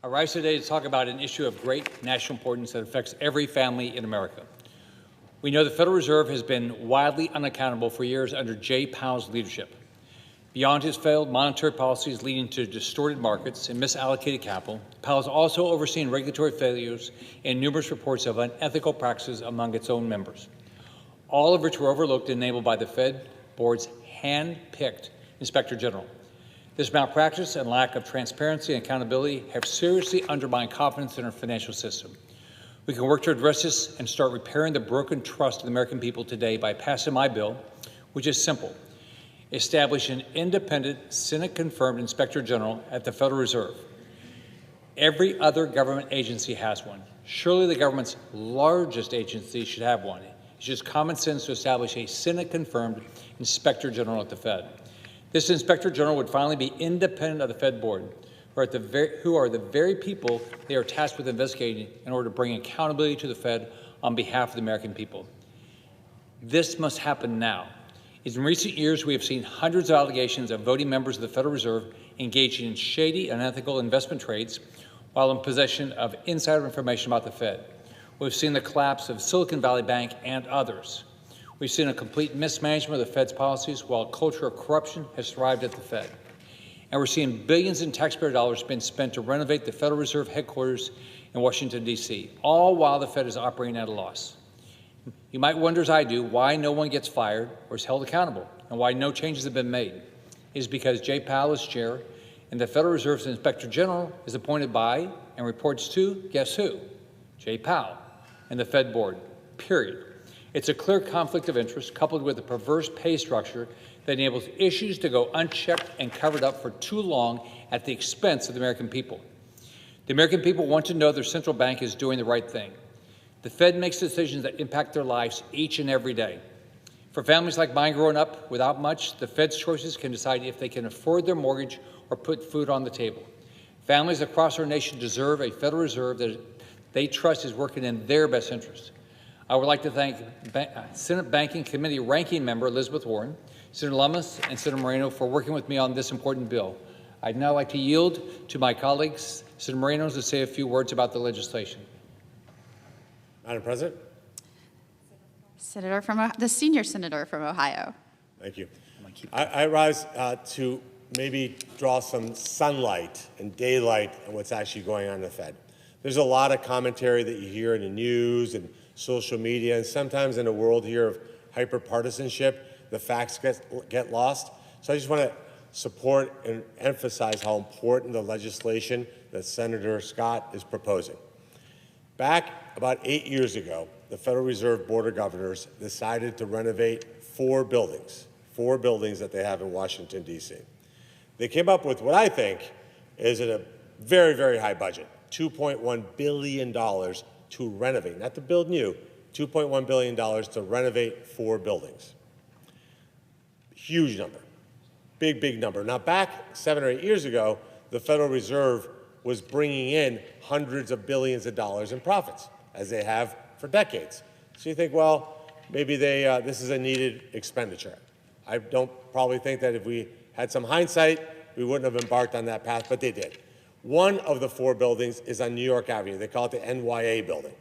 I rise today to talk about an issue of great national importance that affects every family in America. We know the Federal Reserve has been wildly unaccountable for years under Jay Powell's leadership. Beyond his failed monetary policies leading to distorted markets and misallocated capital, Powell has also overseen regulatory failures and numerous reports of unethical practices among its own members, all of which were overlooked and enabled by the Fed board's hand-picked Inspector General. This malpractice and lack of transparency and accountability have seriously undermined confidence in our financial system. We can work to address this and start repairing the broken trust of the American people today by passing my bill, which is simple. Establish an independent, Senate-confirmed Inspector General at the Federal Reserve. Every other government agency has one. Surely the government's largest agency should have one. It's just common sense to establish a Senate-confirmed Inspector General at the Fed. This Inspector General would finally be independent of the Fed board, who are the very people they are tasked with investigating in order to bring accountability to the Fed on behalf of the American people. This must happen now. In recent years, we have seen hundreds of allegations of voting members of the Federal Reserve engaging in shady and unethical investment trades while in possession of insider information about the Fed. We've seen the collapse of Silicon Valley Bank and others. We've seen a complete mismanagement of the Fed's policies while a culture of corruption has thrived at the Fed. And we're seeing billions in taxpayer dollars being spent to renovate the Federal Reserve headquarters in Washington, D.C., all while the Fed is operating at a loss. You might wonder, as I do, why no one gets fired or is held accountable and why no changes have been made. It is because Jay Powell is chair and the Federal Reserve's Inspector General is appointed by and reports to, guess who? Jay Powell and the Fed board, period. It's a clear conflict of interest coupled with a perverse pay structure that enables issues to go unchecked and covered up for too long at the expense of the American people. The American people want to know their central bank is doing the right thing. The Fed makes decisions that impact their lives each and every day. For families like mine growing up without much, the Fed's choices can decide if they can afford their mortgage or put food on the table. Families across our nation deserve a Federal Reserve that they trust is working in their best interest. I would like to thank Senate Banking Committee Ranking Member Elizabeth Warren, Senator Lummis, and Senator Moreno for working with me on this important bill. I'd now like to yield to my colleagues, Senator Moreno, to say a few words about the legislation. Madam President. The senior senator from Ohio. Thank you. I rise to maybe draw some sunlight and daylight on what's actually going on in the Fed. There's a lot of commentary that you hear in the news and social media, and sometimes in a world here of hyper-partisanship, the facts get lost. So I just want to support and emphasize how important the legislation that Senator Scott is proposing. Back about 8 years ago, the Federal Reserve Board of Governors decided to renovate four buildings that they have in Washington, D.C. They came up with what I think is a very, very high budget, $2.1 billion to renovate, not to build new, $2.1 billion to renovate four buildings. Huge number, big, big number. Now, back 7 or 8 years ago, the Federal Reserve was bringing in hundreds of billions of dollars in profits, as they have for decades. So you think, well, maybe this is a needed expenditure. I don't probably think that if we had some hindsight, we wouldn't have embarked on that path, but they did. One of the four buildings is on New York Avenue. They call it the NYA building.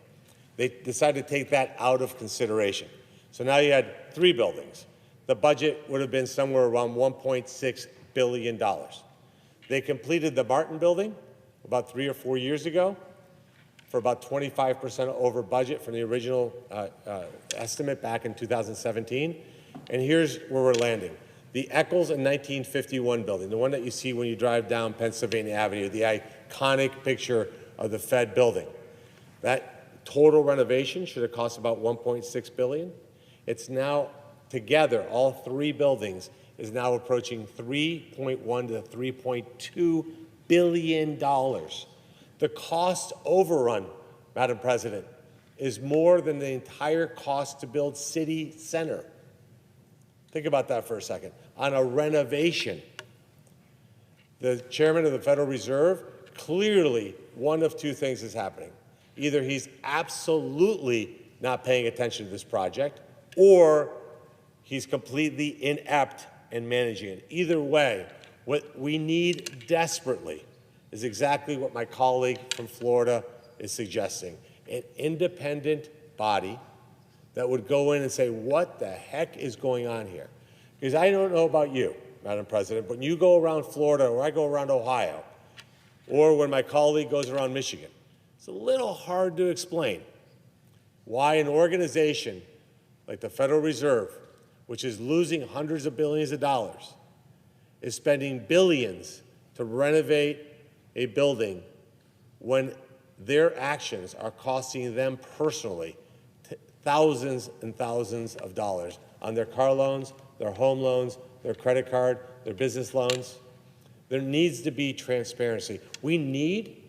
They decided to take that out of consideration. So now you had three buildings. The budget would have been somewhere around $1.6 billion. They completed the Martin building about 3 or 4 years ago for about 25% over budget from the original estimate back in 2017. And here's where we're landing. The Eccles in 1951 building, the one that you see when you drive down Pennsylvania Avenue, the iconic picture of the Fed building. That total renovation should have cost about $1.6 billion. It's now together, all three buildings, is now approaching $3.1 to $3.2 billion. The cost overrun, Madam President, is more than the entire cost to build City Center. Think about that for a second. On a renovation, the chairman of the Federal Reserve, clearly one of two things is happening. Either he's absolutely not paying attention to this project, or he's completely inept in managing it. Either way, what we need desperately is exactly what my colleague from Florida is suggesting. An independent body that would go in and say, what the heck is going on here? Because I don't know about you, Madam President, but when you go around Florida or I go around Ohio, or when my colleague goes around Michigan, it's a little hard to explain why an organization like the Federal Reserve, which is losing hundreds of billions of dollars, is spending billions to renovate a building when their actions are costing them personally thousands and thousands of dollars on their car loans, their home loans, their credit card, their business loans. There needs to be transparency. We need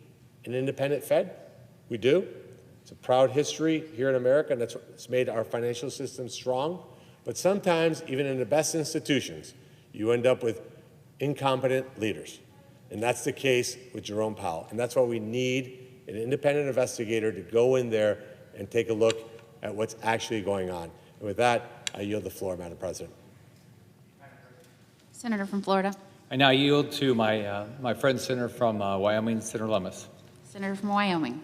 an independent Fed. We do. It's a proud history here in America, and that's what's made our financial system strong. But sometimes, even in the best institutions, you end up with incompetent leaders. And that's the case with Jerome Powell. And that's why we need an independent investigator to go in there and take a look at what's actually going on. And with that, I yield the floor, Madam President. Senator from Florida. I now yield to my friend, Senator from Wyoming, Senator Lummis. Senator from Wyoming.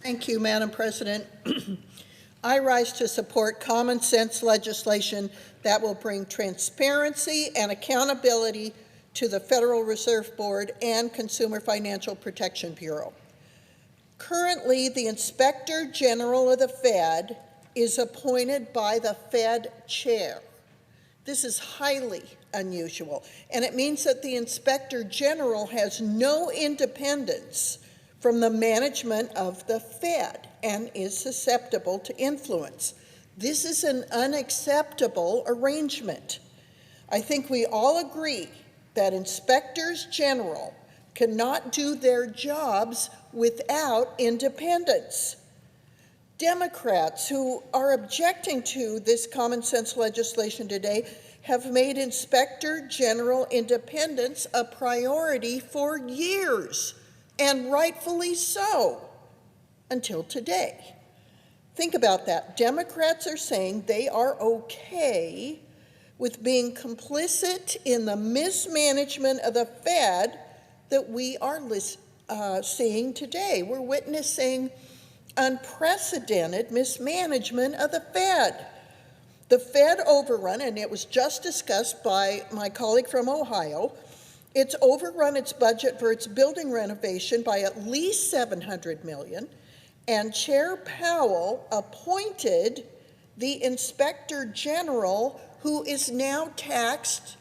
Thank you, Madam President. I rise to support common sense legislation that will bring transparency and accountability to the Federal Reserve Board and Consumer Financial Protection Bureau. Currently, the Inspector General of the Fed is appointed by the Fed chair. This is highly unusual, and it means that the Inspector General has no independence from the management of the Fed and is susceptible to influence. This is an unacceptable arrangement. I think we all agree that inspectors general cannot do their jobs without independence. Democrats who are objecting to this common sense legislation today have made Inspector General independence a priority for years, and rightfully so, until today. Think about that. Democrats are saying they are okay with being complicit in the mismanagement of the Fed that we are seeing today. We're witnessing unprecedented mismanagement of the Fed. The Fed overrun, and it was just discussed by my colleague from Ohio, it's overrun its budget for its building renovation by at least $700 million, and Chair Powell appointed the Inspector General, who is now tasked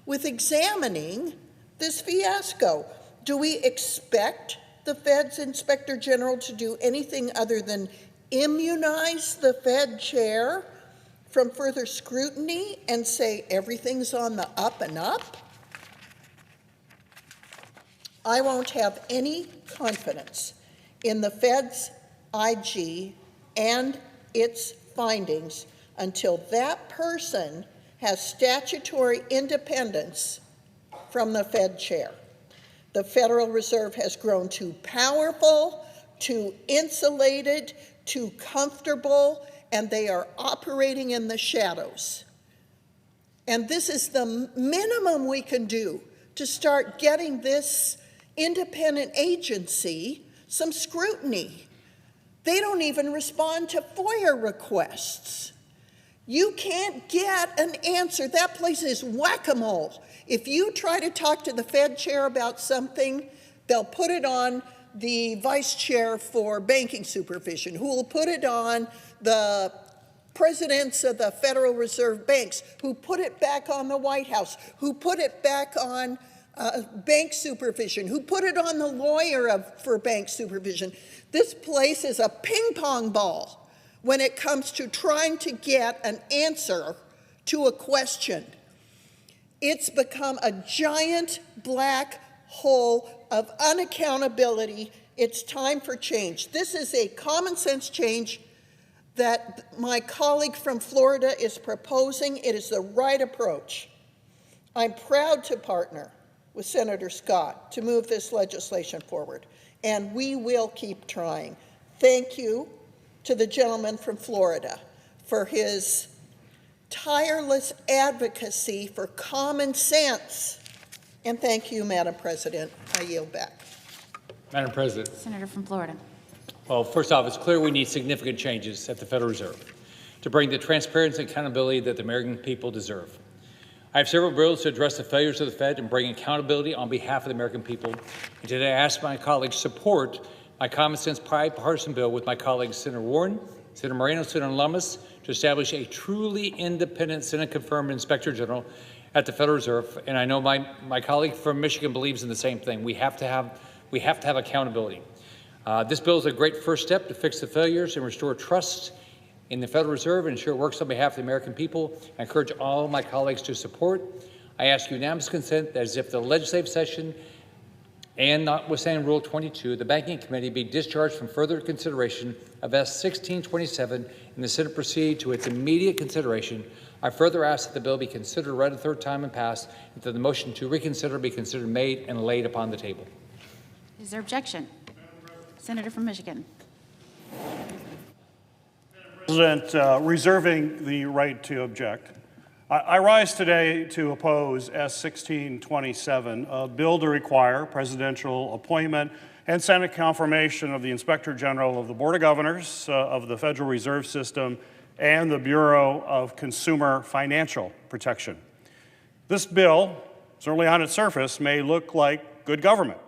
with examining this fiasco. Do we expect the Fed's Inspector General to do anything other than immunize the Fed chair from further scrutiny and say everything's on the up and up? I won't have any confidence in the Fed's IG and its findings until that person has statutory independence from the Fed chair. The Federal Reserve has grown too powerful, too insulated, too comfortable, and they are operating in the shadows. And this is the minimum we can do to start getting this independent agency some scrutiny. They don't even respond to FOIA requests. You can't get an answer. That place is whack-a-mole. If you try to talk to the Fed chair about something, they'll put it on the vice chair for banking supervision, who will put it on the presidents of the Federal Reserve banks, who put it back on the White House, who put it back on bank supervision, who put it on the lawyer for bank supervision. This place is a ping pong ball when it comes to trying to get an answer to a question. It's become a giant black hole of unaccountability. It's time for change. This is a common sense change that my colleague from Florida is proposing. It is the right approach. I'm proud to partner with Senator Scott to move this legislation forward, and we will keep trying. Thank you to the gentleman from Florida for his tireless advocacy for common sense And thank you, Madam President. I yield back. Madam President. Senator from Florida. Well, first off, it's clear we need significant changes at the Federal Reserve to bring the transparency and accountability that the American people deserve. I have several bills to address the failures of the Fed and bring accountability on behalf of the American people. And today I ask my colleagues support my common sense bipartisan bill with my colleagues Senator Warren, Senator Moreno, Senator Lummis to establish a truly independent Senate-confirmed Inspector General at the Federal Reserve. And I know my colleague from Michigan believes in the same thing. We have to have accountability. This bill is a great first step to fix the failures and restore trust in the Federal Reserve and ensure it works on behalf of the American people. I encourage all of my colleagues to support. I ask unanimous consent that as if the legislative session and notwithstanding Rule 22, the Banking Committee be discharged from further consideration of S. 1627 and the Senate proceed to its immediate consideration. I further ask that the bill be considered read a third time and passed, and that the motion to reconsider be considered made and laid upon the table. Is there objection? Senator from Michigan. President, reserving the right to object, I rise today to oppose S. 1627, a bill to require presidential appointment and Senate confirmation of the Inspector General of the Board of Governors of the Federal Reserve System and the Bureau of Consumer Financial Protection. This bill, certainly on its surface, may look like good government,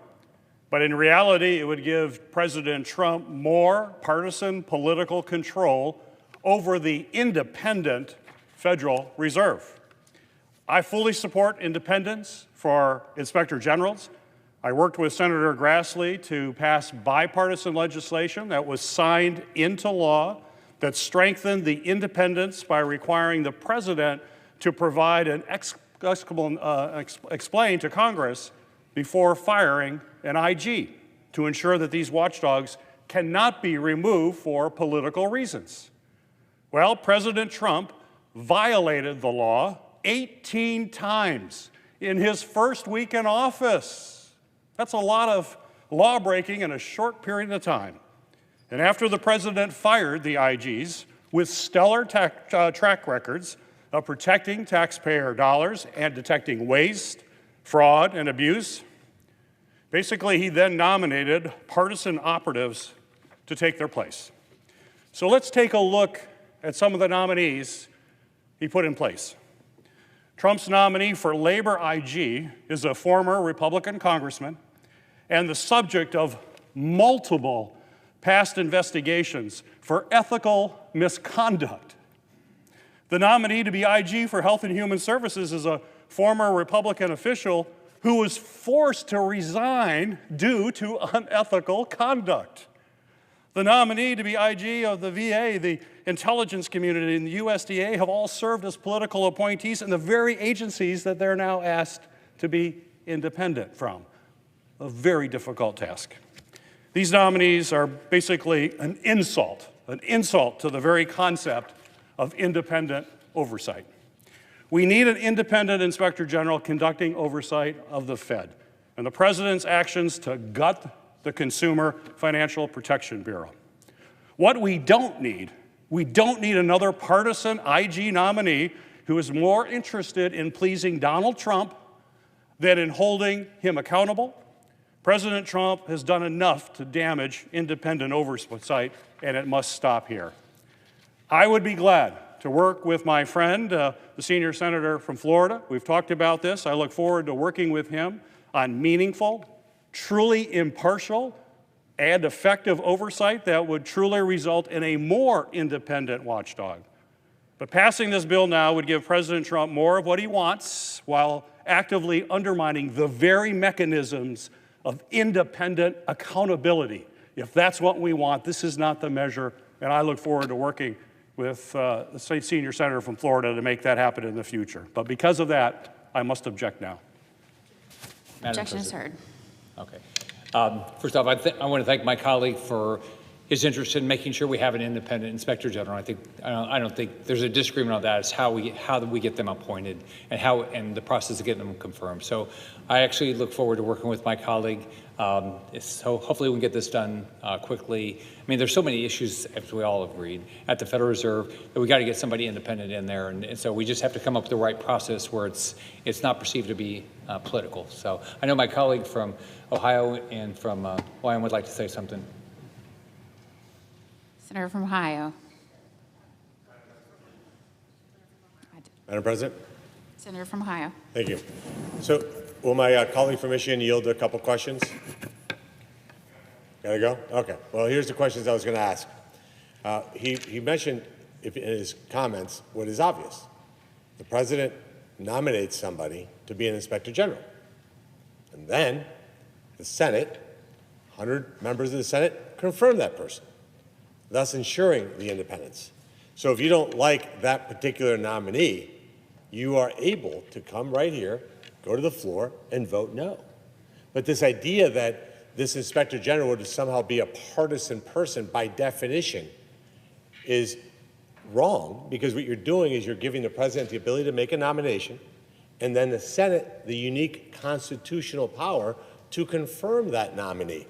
but in reality, it would give President Trump more partisan political control over the independent Federal Reserve. I fully support independence for Inspector Generals. I worked with Senator Grassley to pass bipartisan legislation that was signed into law that strengthened the independence by requiring the President to provide an explain to Congress before firing an IG to ensure that these watchdogs cannot be removed for political reasons. Well, President Trump violated the law 18 times in his first week in office. That's a lot of law breaking in a short period of time. And after the president fired the IGs with stellar track records of protecting taxpayer dollars and detecting waste, fraud, and abuse, basically he then nominated partisan operatives to take their place. So let's take a look at some of the nominees he put in place. Trump's nominee for Labor IG is a former Republican congressman and the subject of multiple past investigations for ethical misconduct. The nominee to be IG for Health and Human Services is a former Republican official who was forced to resign due to unethical conduct. The nominee to be IG of the VA, the intelligence community, and the USDA have all served as political appointees in the very agencies that they're now asked to be independent from. A very difficult task. These nominees are basically an insult to the very concept of independent oversight. We need an independent Inspector General conducting oversight of the Fed and the President's actions to gut the Consumer Financial Protection Bureau. What we don't need another partisan IG nominee who is more interested in pleasing Donald Trump than in holding him accountable. President Trump has done enough to damage independent oversight, and it must stop here. I would be glad to work with my friend, the senior senator from Florida. We've talked about this. I look forward to working with him on meaningful, truly impartial, and effective oversight that would truly result in a more independent watchdog. But passing this bill now would give President Trump more of what he wants while actively undermining the very mechanisms of independent accountability. If that's what we want, this is not the measure, and I look forward to working with the senior senator from Florida to make that happen in the future. But because of that, I must object now. Objection is heard. Okay. First off, I want to thank my colleague for is interested in making sure we have an independent inspector general. I don't think there's a disagreement on that. It's how do we get them appointed and the process of getting them confirmed. So I actually look forward to working with my colleague. So hopefully we can get this done quickly. I mean, there's so many issues, as we all agreed, at the Federal Reserve that we got to get somebody independent in there, and so we just have to come up with the right process where it's not perceived to be political. So I know my colleague from Ohio and from Wyoming would like to say something. Senator from Ohio. Madam President? Senator from Ohio. Thank you. So will my colleague from Michigan yield a couple questions? Gotta go? Okay. Well, here's the questions I was going to ask. He mentioned in his comments what is obvious. The president nominates somebody to be an inspector general. And then the Senate, 100 members of the Senate, confirm that person, thus ensuring the independence. So if you don't like that particular nominee, you are able to come right here, go to the floor, and vote no. But this idea that this inspector general would somehow be a partisan person by definition is wrong, because what you're doing is you're giving the president the ability to make a nomination, and then the Senate the unique constitutional power to confirm that nominee.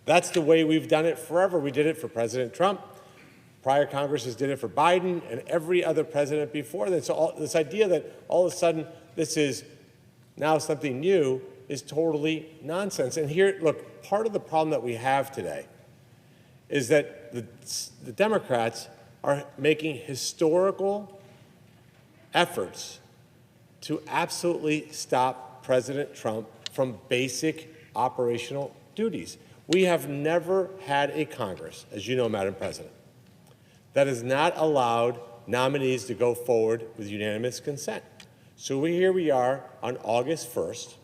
That's the way we've done it forever. We did it for President Trump. Prior Congresses did it for Biden and every other president before that. So this idea that all of a sudden this is now something new is totally nonsense. And here, look, part of the problem that we have today is that the Democrats are making historical efforts to absolutely stop President Trump from basic operational duties. We have never had a Congress, as you know, Madam President, that has not allowed nominees to go forward with unanimous consent. So here we are on August 1st,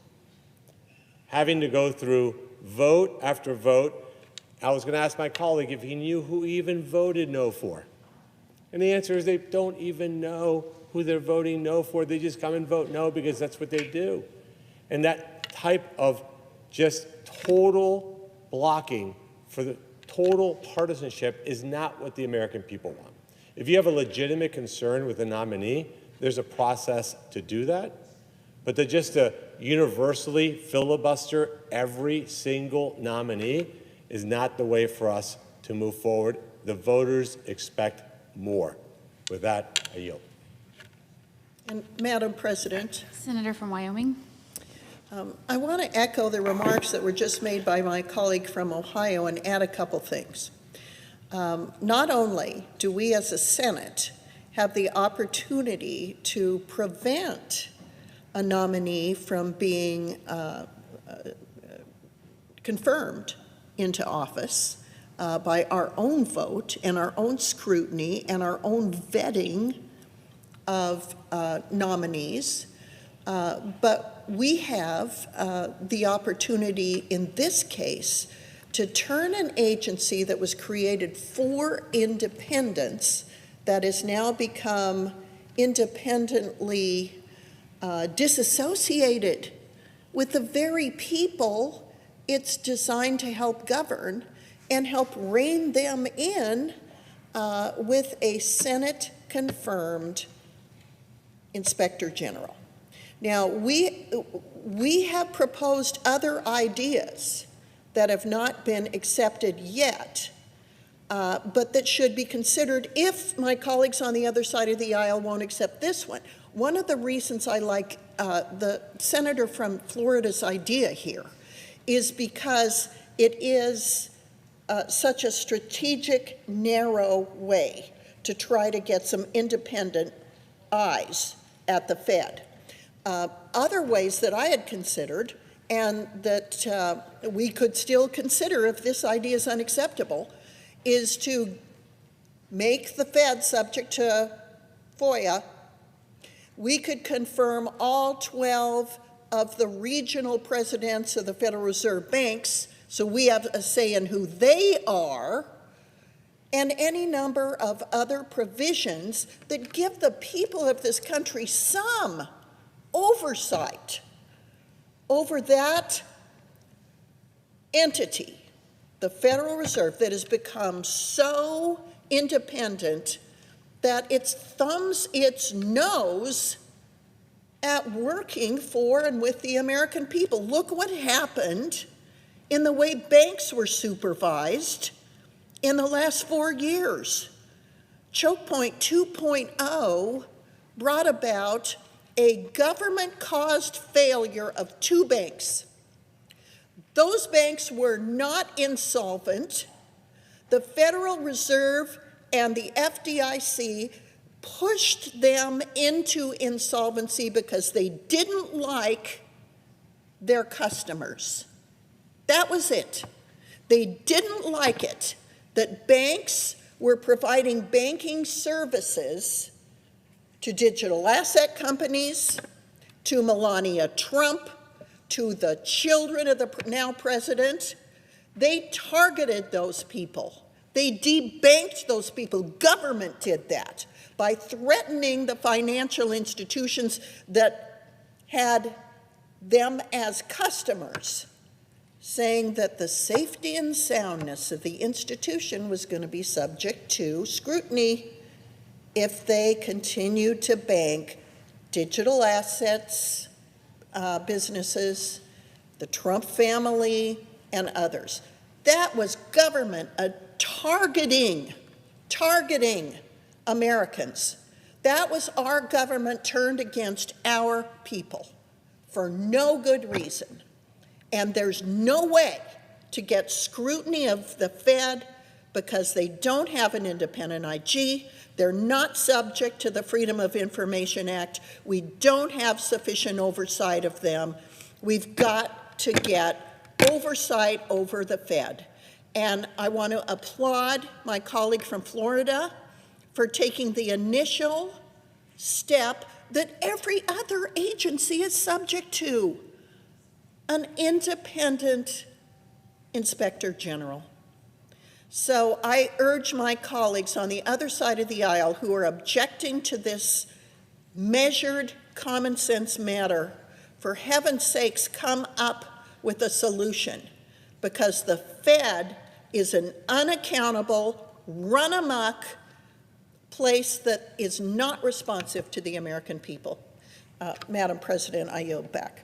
having to go through vote after vote. I was going to ask my colleague if he knew who he even voted no for. And the answer is they don't even know who they're voting no for. They just come and vote no because that's what they do. And that type of just total blocking for the total partisanship is not what the American people want. If you have a legitimate concern with a nominee, there's a process to do that. But to universally filibuster every single nominee is not the way for us to move forward. The voters expect more. With that, I yield. And Madam President, Senator from Wyoming. I want to echo the remarks that were just made by my colleague from Ohio and add a couple things. Not only do we as a Senate have the opportunity to prevent a nominee from being confirmed into office by our own vote and our own scrutiny and our own vetting of nominees, but we have the opportunity in this case to turn an agency that was created for independence, that has now become independently disassociated with the very people it's designed to help govern, and help rein them in with a Senate-confirmed Inspector General. Now, we have proposed other ideas that have not been accepted yet, but that should be considered if my colleagues on the other side of the aisle won't accept this one. One of the reasons I like the senator from Florida's idea here is because it is such a strategic, narrow way to try to get some independent eyes at the Fed. Other ways that I had considered, and that we could still consider if this idea is unacceptable, is to make the Fed subject to FOIA. We could confirm all 12 of the regional presidents of the Federal Reserve banks, so we have a say in who they are, and any number of other provisions that give the people of this country some oversight over that entity the Federal Reserve that has become so independent that it thumbs its nose at working for and with the American people. Look what happened in the way banks were supervised in the last 4 years. Choke point 2.0 brought about a government-caused failure of 2 banks. Those banks were not insolvent. The Federal Reserve and the FDIC pushed them into insolvency because they didn't like their customers. That was it. They didn't like it that banks were providing banking services to digital asset companies, to Melania Trump, to the children of the now president. They targeted those people. They debanked those people. Government did that by threatening the financial institutions that had them as customers, saying that the safety and soundness of the institution was going to be subject to scrutiny if they continued to bank digital assets, businesses, the Trump family, and others. That was government targeting Americans. That was our government turned against our people for no good reason. And there's no way to get scrutiny of the Fed because they don't have an independent IG. They're not subject to the Freedom of Information Act. We don't have sufficient oversight of them. We've got to get oversight over the Fed. And I want to applaud my colleague from Florida for taking the initial step that every other agency is subject to, an independent inspector general. So I urge my colleagues on the other side of the aisle who are objecting to this measured common sense matter, for heaven's sakes, come up with a solution, because the Fed is an unaccountable, run-amok place that is not responsive to the American people. Madam President, I yield back.